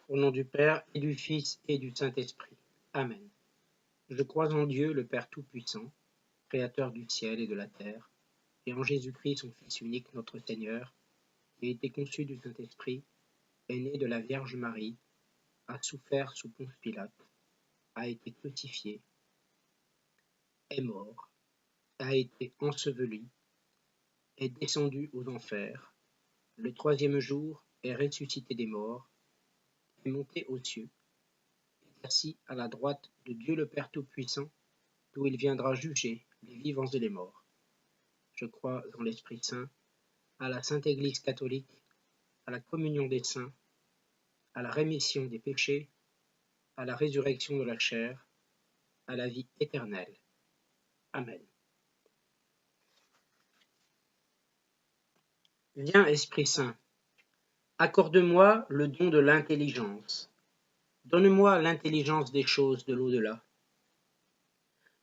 Au nom du Père, et du Fils, et du Saint-Esprit. Amen. Je crois en Dieu, le Père Tout-Puissant, Créateur du ciel et de la terre, et en Jésus-Christ, son Fils unique, notre Seigneur, qui a été conçu du Saint-Esprit, est né de la Vierge Marie, a souffert sous Ponce Pilate, a été crucifié, est mort, a été enseveli, est descendu aux enfers, le troisième jour est ressuscité des morts, est monté aux cieux, est assis à la droite de Dieu le Père Tout-Puissant, d'où il viendra juger les vivants et les morts. Je crois en l'Esprit Saint, à la Sainte Église catholique, à la communion des saints, à la rémission des péchés, à la résurrection de la chair, à la vie éternelle. Amen. Viens, Esprit Saint, accorde-moi le don de l'intelligence. Donne-moi l'intelligence des choses de l'au-delà.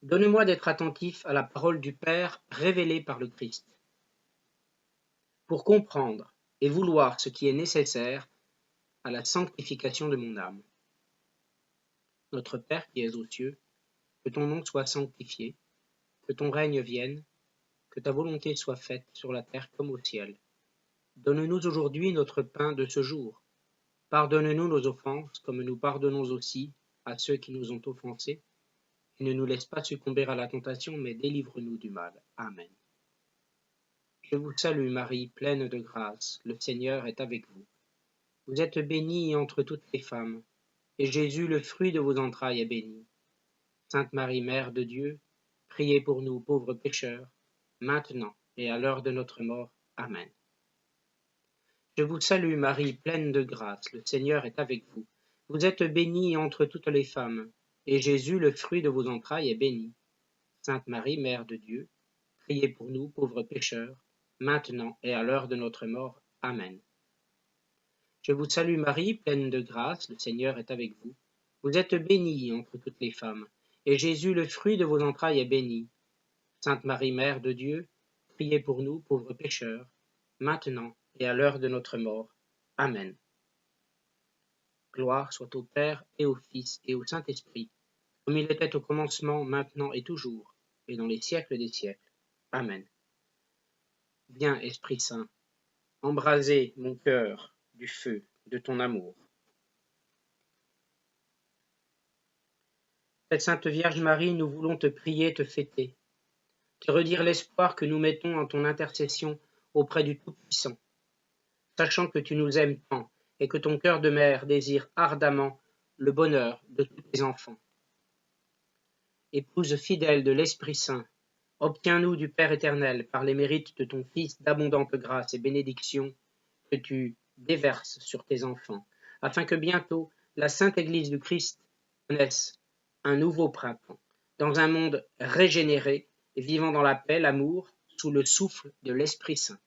Donne-moi d'être attentif à la parole du Père révélée par le Christ, pour comprendre et vouloir ce qui est nécessaire à la sanctification de mon âme. Notre Père qui es aux cieux, que ton nom soit sanctifié, que ton règne vienne, que ta volonté soit faite sur la terre comme au ciel. Donne-nous aujourd'hui notre pain de ce jour. Pardonne-nous nos offenses, comme nous pardonnons aussi à ceux qui nous ont offensés. Et ne nous laisse pas succomber à la tentation, mais délivre-nous du mal. Amen. Je vous salue Marie, pleine de grâce, le Seigneur est avec vous. Vous êtes bénie entre toutes les femmes, et Jésus, le fruit de vos entrailles, est béni. Sainte Marie, Mère de Dieu, priez pour nous pauvres pécheurs, maintenant et à l'heure de notre mort. Amen. Je vous salue Marie, pleine de grâce, le Seigneur est avec vous. Vous êtes bénie entre toutes les femmes, et Jésus, le fruit de vos entrailles, est béni. Sainte Marie, Mère de Dieu, priez pour nous pauvres pécheurs, maintenant et à l'heure de notre mort. Amen. Je vous salue Marie, pleine de grâce, le Seigneur est avec vous. Vous êtes bénie entre toutes les femmes, et Jésus, le fruit de vos entrailles, est béni. Sainte Marie, Mère de Dieu, priez pour nous pauvres pécheurs, maintenant et à l'heure de notre mort. Amen. Gloire soit au Père et au Fils et au Saint-Esprit, comme il était au commencement, maintenant et toujours, et dans les siècles des siècles. Amen. Viens, Esprit Saint, embraser mon cœur du feu de ton amour. Cette Sainte Vierge Marie, nous voulons te prier, te fêter, te redire l'espoir que nous mettons en ton intercession auprès du Tout-Puissant, sachant que tu nous aimes tant et que ton cœur de mère désire ardemment le bonheur de tous tes enfants. Épouse fidèle de l'Esprit Saint, obtiens-nous du Père éternel, par les mérites de ton Fils d'abondante grâce et bénédiction, que tu déverses sur tes enfants, afin que bientôt la Sainte Église du Christ connaisse un nouveau printemps, dans un monde régénéré et vivant dans la paix, l'amour, sous le souffle de l'Esprit Saint.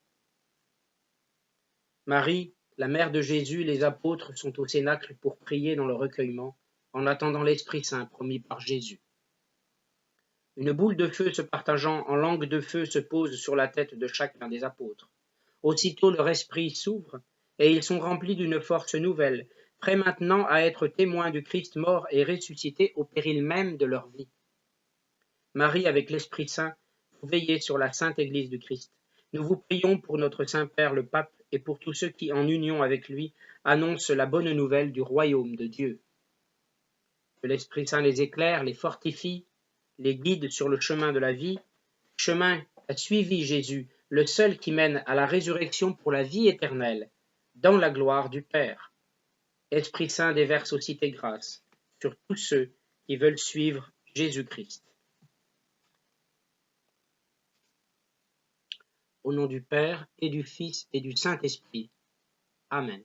Marie, la mère de Jésus, les apôtres sont au cénacle pour prier dans le recueillement, en attendant l'Esprit Saint promis par Jésus. Une boule de feu se partageant en langue de feu se pose sur la tête de chacun des apôtres. Aussitôt leur esprit s'ouvre, et ils sont remplis d'une force nouvelle, prêts maintenant à être témoins du Christ mort et ressuscité au péril même de leur vie. Marie, avec l'Esprit Saint, vous veillez sur la Sainte Église du Christ. Nous vous prions pour notre Saint-Père le Pape et pour tous ceux qui, en union avec lui, annoncent la bonne nouvelle du royaume de Dieu. Que l'Esprit Saint les éclaire, les fortifie, les guide sur le chemin de la vie, chemin qu'a suivi Jésus, le seul qui mène à la résurrection pour la vie éternelle, dans la gloire du Père. Esprit Saint déverse aussi tes grâces sur tous ceux qui veulent suivre Jésus-Christ. Au nom du Père, et du Fils, et du Saint-Esprit. Amen.